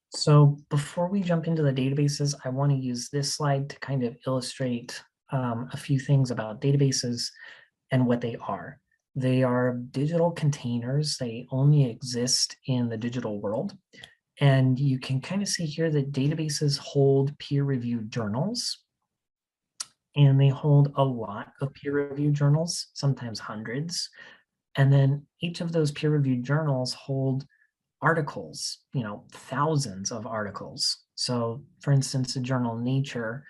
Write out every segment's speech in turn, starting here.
So before we jump into the databases, I want to use this slide to kind of illustrate a few things about databases and what they are. They are digital containers. They only exist in the digital world. And you can kind of see here that databases hold peer-reviewed journals, and they hold a lot of peer-reviewed journals, sometimes hundreds. And then each of those peer-reviewed journals hold articles, thousands of articles. So for instance, the journal Nature,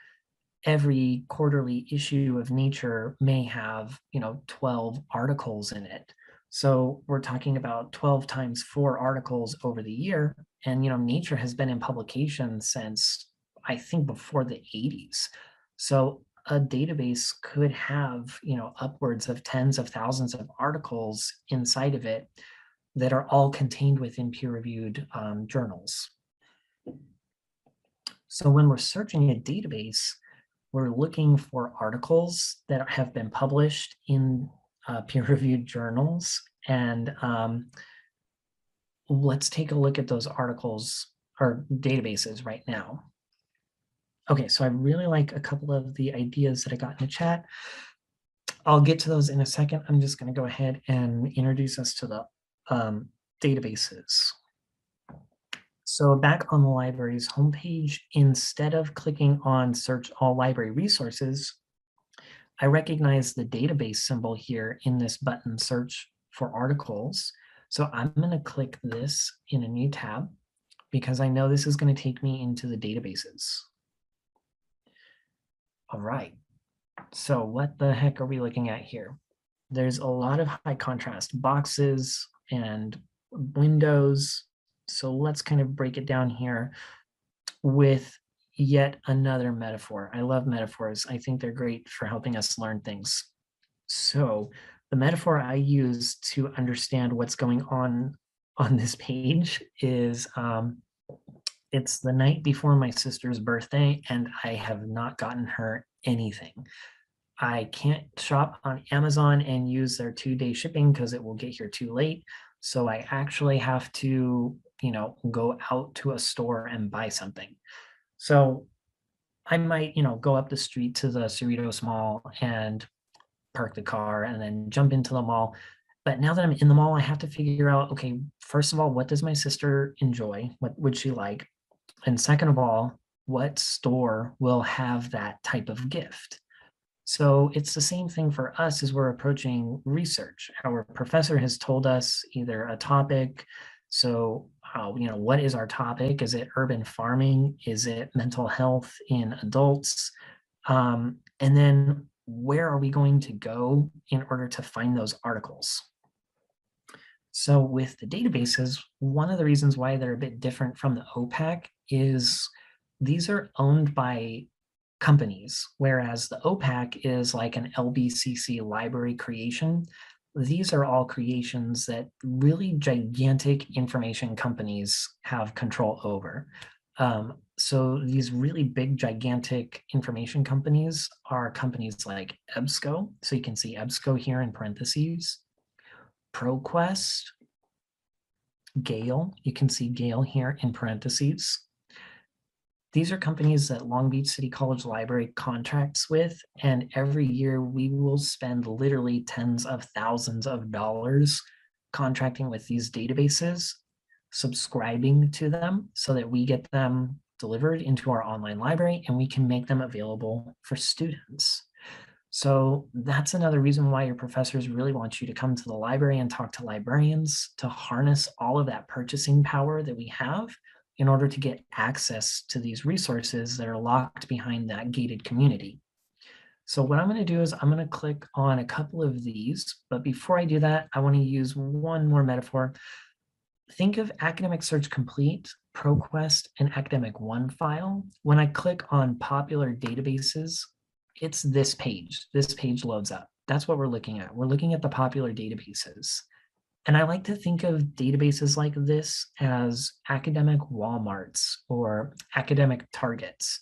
every quarterly issue of Nature may have, 12 articles in it. So we're talking about 12 times 4 articles over the year. And, Nature has been in publication since, I think, before the 80s. So a database could have, upwards of tens of thousands of articles inside of it that are all contained within peer-reviewed journals. So when we're searching a database, we're looking for articles that have been published in peer-reviewed journals. And let's take a look at those articles or databases right now. Okay, so I really like a couple of the ideas that I got in the chat. I'll get to those in a second. I'm just going to go ahead and introduce us to the databases. So back on the library's homepage, instead of clicking on Search All Library Resources, I recognize the database symbol here in this button, Search for Articles. So I'm going to click this in a new tab because I know this is going to take me into the databases. All right. So what the heck are we looking at here? There's a lot of high contrast boxes and windows. So let's kind of break it down here with yet another metaphor. I love metaphors. I think they're great for helping us learn things. So the metaphor I use to understand what's going on this page is it's the night before my sister's birthday, and I have not gotten her anything. I can't shop on Amazon and use their 2-day shipping because it will get here too late. So I actually have to, go out to a store and buy something. So I might, go up the street to the Cerritos Mall and park the car and then jump into the mall. But now that I'm in the mall, I have to figure out, okay, first of all, what does my sister enjoy? What would she like? And second of all, what store will have that type of gift? So it's the same thing for us as we're approaching research. Our professor has told us either a topic. So, what is our topic? Is it urban farming? Is it mental health in adults? And then where are we going to go in order to find those articles? So with the databases, one of the reasons why they're a bit different from the OPAC is these are owned by companies, whereas the OPAC is like an LBCC library creation. These are all creations that really gigantic information companies have control over. So these really big, gigantic information companies are companies like EBSCO. So you can see EBSCO here in parentheses, ProQuest, Gale. You can see Gale here in parentheses. These are companies that Long Beach City College Library contracts with, and every year we will spend literally tens of thousands of dollars contracting with these databases, subscribing to them so that we get them delivered into our online library and we can make them available for students. So that's another reason why your professors really want you to come to the library and talk to librarians to harness all of that purchasing power that we have in order to get access to these resources that are locked behind that gated community. So what I'm going to do is I'm going to click on a couple of these, but before I do that, I want to use one more metaphor. Think of Academic Search Complete, ProQuest, and Academic One file. When I click on popular databases, it's this page. This page loads up. That's what we're looking at. We're looking at the popular databases. And I like to think of databases like this as academic Walmarts or academic Targets.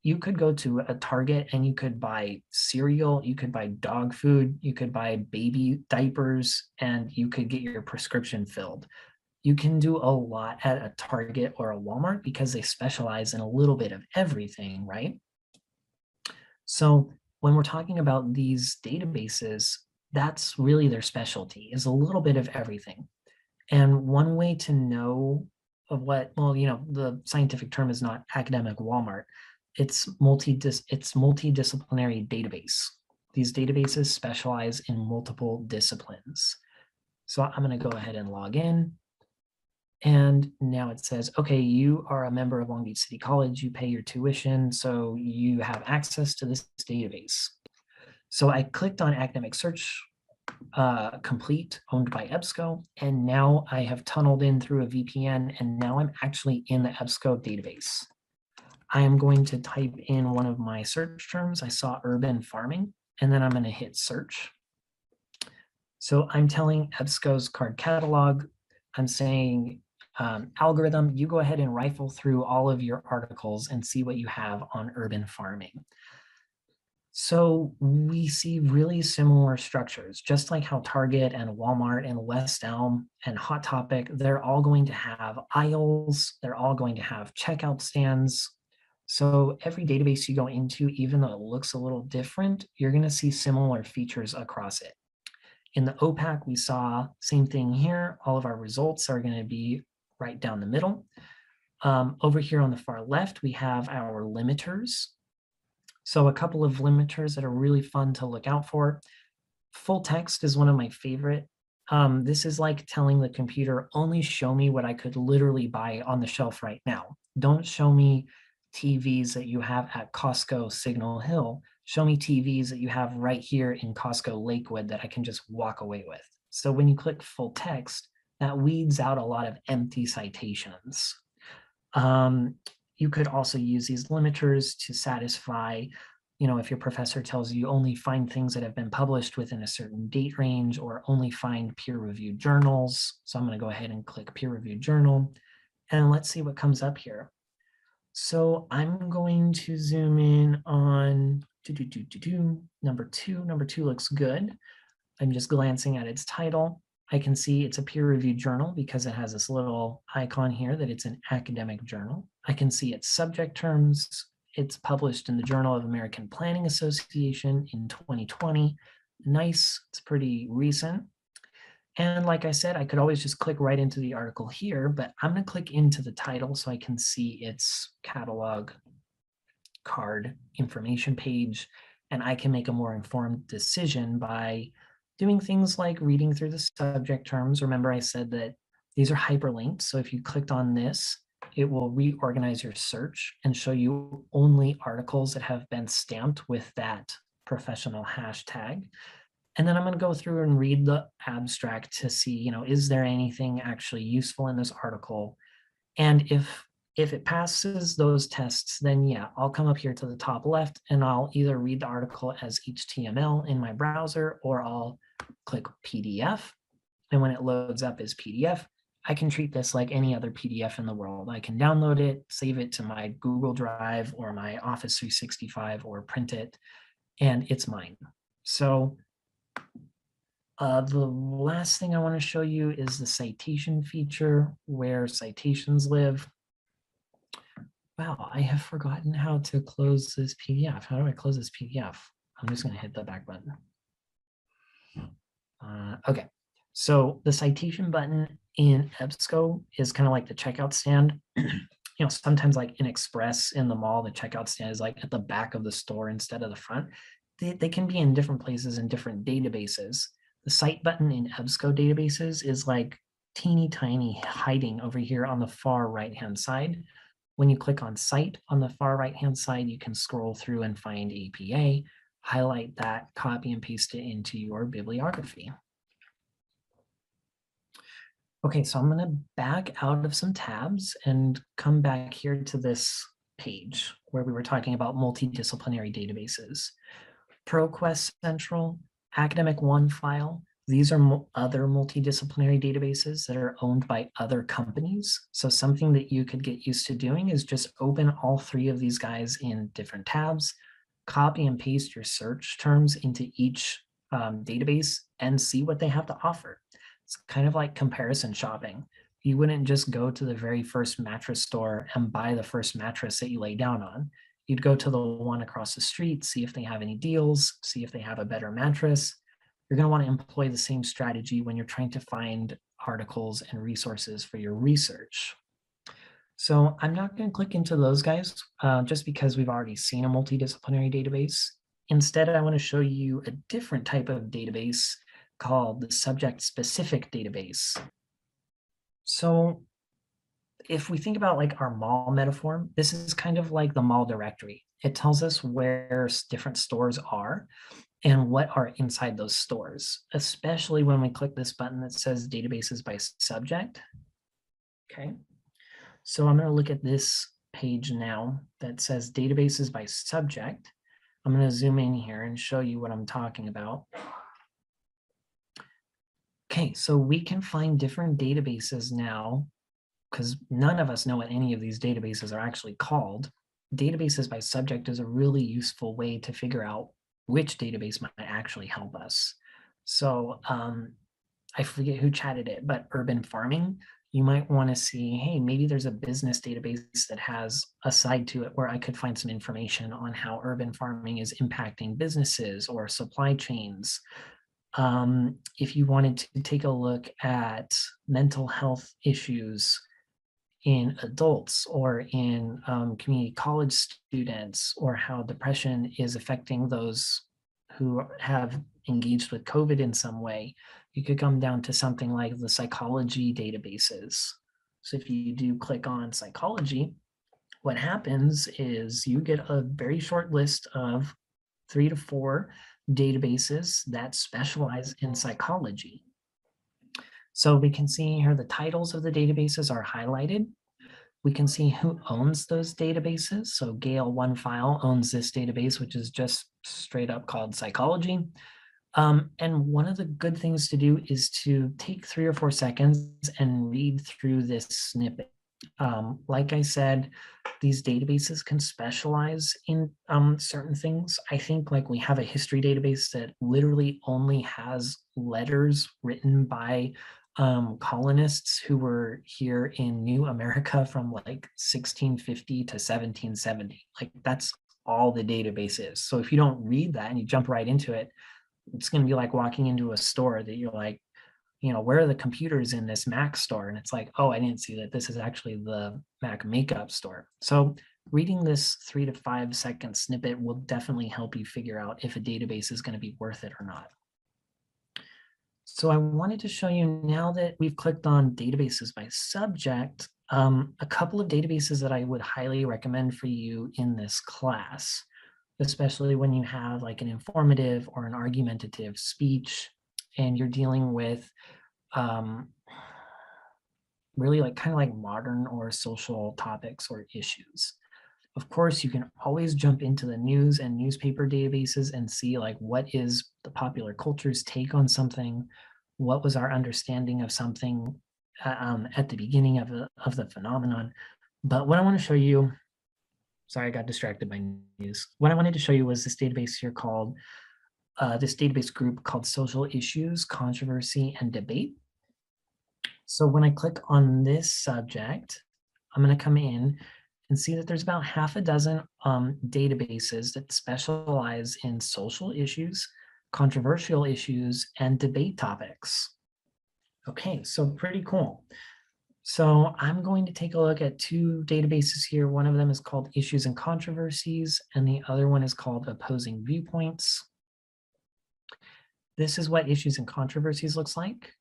You could go to a Target and you could buy cereal, you could buy dog food, you could buy baby diapers, and you could get your prescription filled. you can do a lot at a Target or a Walmart because they specialize in a little bit of everything, right? So when we're talking about these databases, that's really their specialty, is a little bit of everything. And one way to know of what, well, the scientific term is not academic Walmart. It's multidisciplinary database. These databases specialize in multiple disciplines. So I'm going to go ahead and log in. And now it says, okay, you are a member of Long Beach City College. You pay your tuition, so you have access to this database. So I clicked on academic search complete, owned by EBSCO, and now I have tunneled in through a VPN, and now I'm actually in the EBSCO database. I am going to type in one of my search terms. I saw urban farming, and then I'm going to hit search. So I'm telling EBSCO's card catalog, I'm saying algorithm, you go ahead and rifle through all of your articles and see what you have on urban farming. So we see really similar structures, just like how Target and Walmart and West Elm and Hot Topic, they're all going to have aisles, they're all going to have checkout stands. So every database you go into, even though it looks a little different, you're going to see similar features across it. In the OPAC, we saw same thing here. All of our results are going to be right down the middle. Over here on the far left, we have our limiters. So a couple of limiters that are really fun to look out for. Full text is one of my favorite. This is like telling the computer, only show me what I could literally buy on the shelf right now. Don't show me TVs that you have at Costco Signal Hill. Show me TVs that you have right here in Costco Lakewood that I can just walk away with. So when you click full text, that weeds out a lot of empty citations. You could also use these limiters to satisfy, if your professor tells you only find things that have been published within a certain date range, or only find peer-reviewed journals. So I'm going to go ahead and click peer-reviewed journal, and let's see what comes up here. So I'm going to zoom in on number two. Number two looks good. I'm just glancing at its title. I can see it's a peer-reviewed journal because it has this little icon here that it's an academic journal. I can see its subject terms. It's published in the Journal of American Planning Association in 2020. Nice, it's pretty recent. And like I said, I could always just click right into the article here, but I'm going to click into the title so I can see its catalog card information page, and I can make a more informed decision by doing things like reading through the subject terms. Remember, I said that these are hyperlinked. So if you clicked on this, it will reorganize your search and show you only articles that have been stamped with that professional hashtag. And then I'm going to go through and read the abstract to see, is there anything actually useful in this article? And if it passes those tests, then yeah, I'll come up here to the top left and I'll either read the article as HTML in my browser, or I'll click PDF. And when it loads up as PDF, I can treat this like any other PDF in the world. I can download it, save it to my Google Drive or my Office 365, or print it, and it's mine. So the last thing I want to show you is the citation feature, where citations live. Wow, I have forgotten how to close this PDF. How do I close this PDF? I'm just going to hit the back button. Okay, so the citation button in EBSCO is kind of like the checkout stand. Sometimes like in Express in the mall, the checkout stand is like at the back of the store instead of the front. They can be in different places in different databases. The cite button in EBSCO databases is like teeny tiny, hiding over here on the far right-hand side. When you click on Cite on the far right-hand side, you can scroll through and find APA, highlight that, copy and paste it into your bibliography. Okay, so I'm going to back out of some tabs and come back here to this page where we were talking about multidisciplinary databases. ProQuest Central, Academic One File, these are other multidisciplinary databases that are owned by other companies. So something that you could get used to doing is just open all three of these guys in different tabs, copy and paste your search terms into each database, and see what they have to offer. It's kind of like comparison shopping. You wouldn't just go to the very first mattress store and buy the first mattress that you lay down on. You'd go to the one across the street, see if they have any deals, see if they have a better mattress. You're going to want to employ the same strategy when you're trying to find articles and resources for your research. So I'm not going to click into those guys just because we've already seen a multidisciplinary database. Instead, I want to show you a different type of database called the subject-specific database. So if we think about like our mall metaphor, this is kind of like the mall directory. It tells us where different stores are and what are inside those stores, especially when we click this button that says databases by subject. Okay, so I'm going to look at this page now that says databases by subject. I'm going to zoom in here and show you what I'm talking about. Okay, so we can find different databases now because none of us know what any of these databases are actually called. Databases by subject is a really useful way to figure out which database might actually help us. So I forget who chatted it, but urban farming, you might want to see, hey, maybe there's a business database that has a side to it where I could find some information on how urban farming is impacting businesses or supply chains. If you wanted to take a look at mental health issues in adults or in community college students, or how depression is affecting those who have engaged with COVID in some way, you could come down to something like the psychology databases. So if you do click on psychology, what happens is you get a very short list of 3 to 4 databases that specialize in psychology. So we can see here the titles of the databases are highlighted. We can see who owns those databases. So Gale One File owns this database, which is just straight up called psychology. And one of the good things to do is to take 3 or 4 seconds and read through this snippet. Like I said, these databases can specialize in certain things. I think like we have a history database that literally only has letters written by colonists who were here in New America from like 1650 to 1770. Like that's all the database is. So if you don't read that and you jump right into it, it's going to be like walking into a store that you're like, you know, where are the computers in this Mac store? And it's like, oh, I didn't see that this is actually the Mac makeup store. So reading this 3 to 5 second snippet will definitely help you figure out if a database is going to be worth it or not. So I wanted to show you, now that we've clicked on databases by subject, a couple of databases that I would highly recommend for you in this class, especially when you have like an informative or an argumentative speech and you're dealing with really like kind of like modern or social topics or issues. Of course, you can always jump into the news and newspaper databases and see like what is the popular culture's take on something, what was our understanding of something at the beginning of the phenomenon. But what I want to show you, sorry, I got distracted by news. What I wanted to show you was this database here called, this database group called Social Issues, Controversy, and Debate. So when I click on this subject, I'm going to come in and see that there's about half a dozen databases that specialize in social issues, controversial issues, and debate topics. Okay, so pretty cool. So I'm going to take a look at 2 databases here. One of them is called Issues and Controversies, and the other one is called Opposing Viewpoints. This is what Issues and Controversies looks like.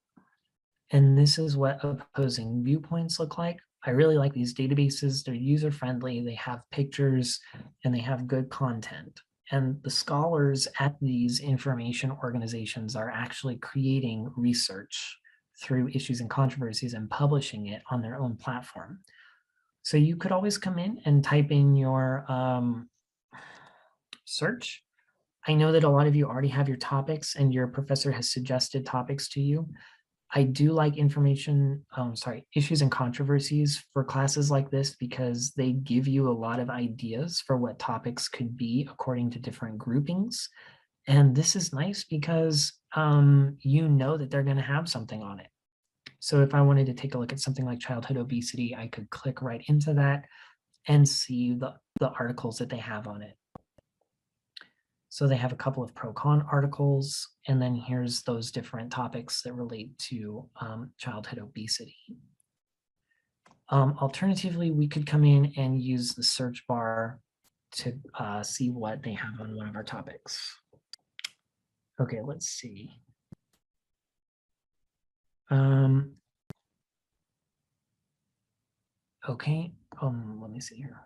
And this is what Opposing Viewpoints look like. I really like these databases. They're user-friendly, they have pictures, and they have good content. And the scholars at these information organizations are actually creating research through Issues and Controversies and publishing it on their own platform. So you could always come in and type in your search. I know that a lot of you already have your topics and your professor has suggested topics to you. I do like issues and controversies for classes like this because they give you a lot of ideas for what topics could be according to different groupings. And this is nice because you know that they're going to have something on it. So if I wanted to take a look at something like childhood obesity, I could click right into that and see the articles that they have on it. So they have a couple of pro-con articles, and then here's those different topics that relate to childhood obesity. Alternatively, we could come in and use the search bar to see what they have on one of our topics. Okay, let's see. Okay, let me see here.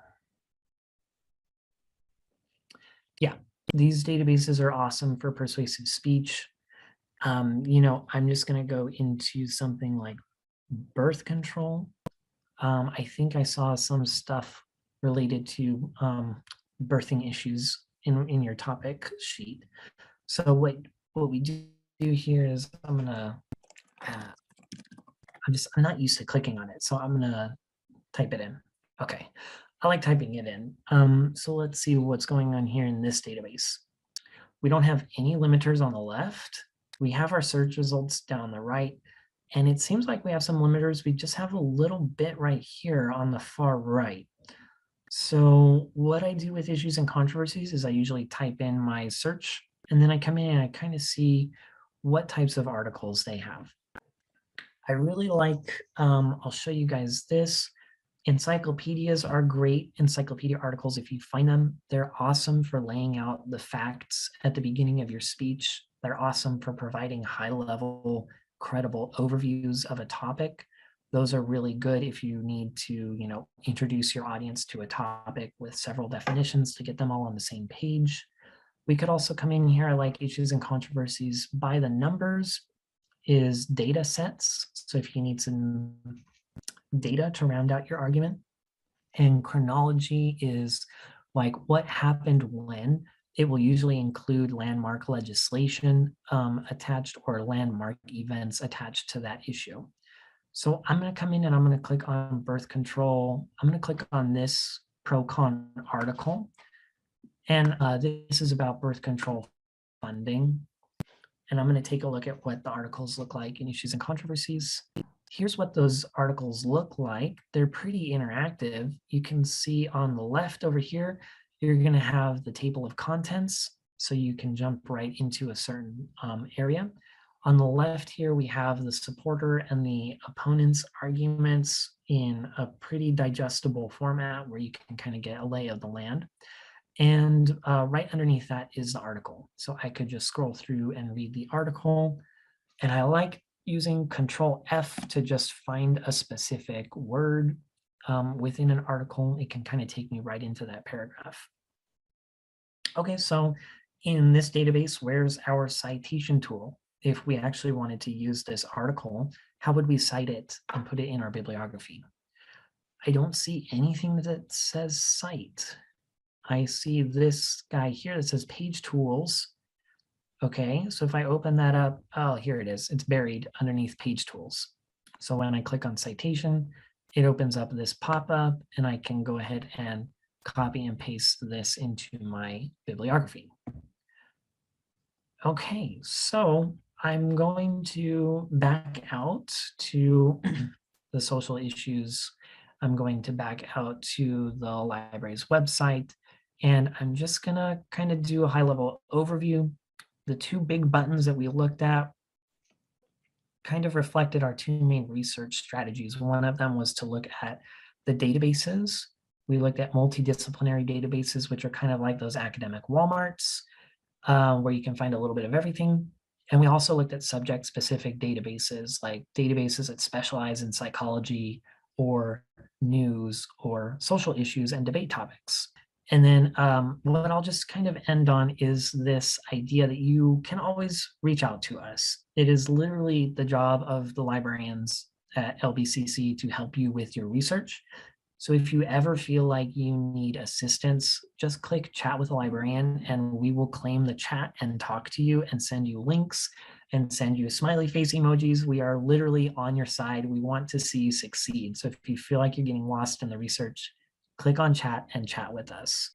Yeah, these databases are awesome for persuasive speech. You know, I'm just going to go into something like birth control. I think I saw some stuff related to birthing issues in your topic sheet. So what we do here is I'm not used to clicking on it, so I'm gonna type it in. Okay, I like typing it in. So let's see what's going on here in this database. We don't have any limiters on the left. We have our search results down the right, and it seems like we have some limiters. We just have a little bit right here on the far right. So what I do with issues and controversies is I usually type in my search, and then I come in and I kind of see what types of articles they have. I really like, I'll show you guys this. Encyclopedias are great encyclopedia articles if you find them. They're awesome for laying out the facts at the beginning of your speech. They're awesome for providing high-level, credible overviews of a topic. Those are really good if you need to, you know, introduce your audience to a topic with several definitions to get them all on the same page. We could also come in here, I like issues and controversies by the numbers is data sets. So if you need some data to round out your argument. And chronology is like what happened when. It will usually include landmark legislation attached or landmark events attached to that issue. So I'm going to come in and I'm going to click on birth control. I'm going to click on this pro-con article. And this is about birth control funding. And I'm going to take a look at what the articles look like in issues and controversies. Here's what those articles look like. They're pretty interactive. You can see on the left over here, you're going to have the table of contents, so you can jump right into a certain area. On the left here, we have the supporter and the opponent's arguments in a pretty digestible format where you can kind of get a lay of the land. And right underneath that is the article. So I could just scroll through and read the article. And I like using Control F to just find a specific word within an article. It can kind of take me right into that paragraph. Okay, so in this database, where's our citation tool? If we actually wanted to use this article, how would we cite it and put it in our bibliography? I don't see anything that says cite. I see this guy here that says page tools. Okay, so if I open that up, oh, here it is. It's buried underneath page tools. So when I click on citation, it opens up this pop-up and I can go ahead and copy and paste this into my bibliography. Okay, so I'm going to back out to the social issues. I'm going to back out to the library's website, and I'm just gonna kind of do a high-level overview. The two big buttons that we looked at kind of reflected our two main research strategies. One of them was to look at the databases. We looked at multidisciplinary databases, which are kind of like those academic Walmarts, where you can find a little bit of everything. And we also looked at subject-specific databases, like databases that specialize in psychology or news or social issues and debate topics. And then what I'll just kind of end on is this idea that you can always reach out to us. It is literally the job of the librarians at LBCC to help you with your research. So if you ever feel like you need assistance, just click chat with a librarian and we will claim the chat and talk to you and send you links and send you smiley face emojis. We are literally on your side. We want to see you succeed. So if you feel like you're getting lost in the research, click on chat and chat with us.